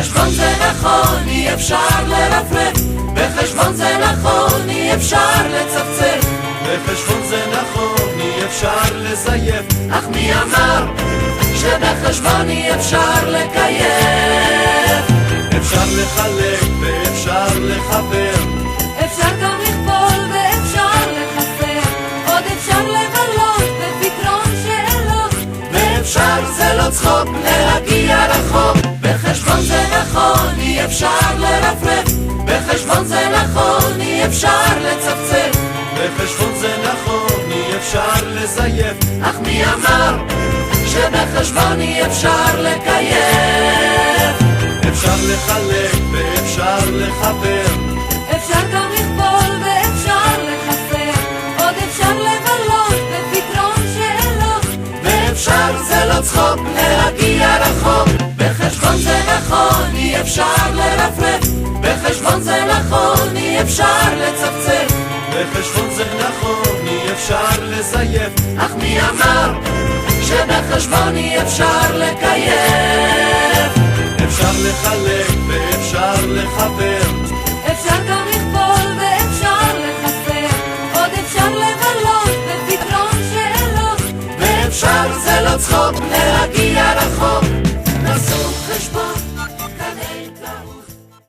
בחשבון זה נכון, אי אפשר לרפרף, בחשבון זה נכון, אי אפשר לצפצף, בחשבון זה נכון, אי אפשר לזייף, אך מי אמר שבחשבון אי אפשר לקייף? אפשר לחלק ואפשר לחבר, אפשר גם לכפול ואפשר לחסר, עוד אפשר לבלות בפתרון שאלות, ואפשר זה לא צחוק להגיע רחוק, בחשבון זה נכון, אי אפשר לרפרף, בחשבון זה נכון, אי אפשר לצפצף, בחשבון זה נכון, אי אפשר לזייף, אך מי אמר שבחשבון אי אפשר לקייף? אפשר לחלק ואפשר לחבר, אפשר גם לכפול ואפשר לחסר, עוד אפשר לבלות בפתרון שאלות, ואפשר זה לא צחוק להגיע רחוק, בחשבון זה נכון, אי אפשר לרפרף, בחשבון זה נכון, אי אפשר לצפצף, בחשבון זה נכון, אי אפשר לזייף, אך מי אמר שבחשבון אי אפשר לקייף? אפשר לחלק ואפשר לחבר, אפשר גם לכפול ואפשר לחסר, עוד אפשר לבלות בפתרון שאלות, ואפשר זה לא צחוק להגיע רחוק,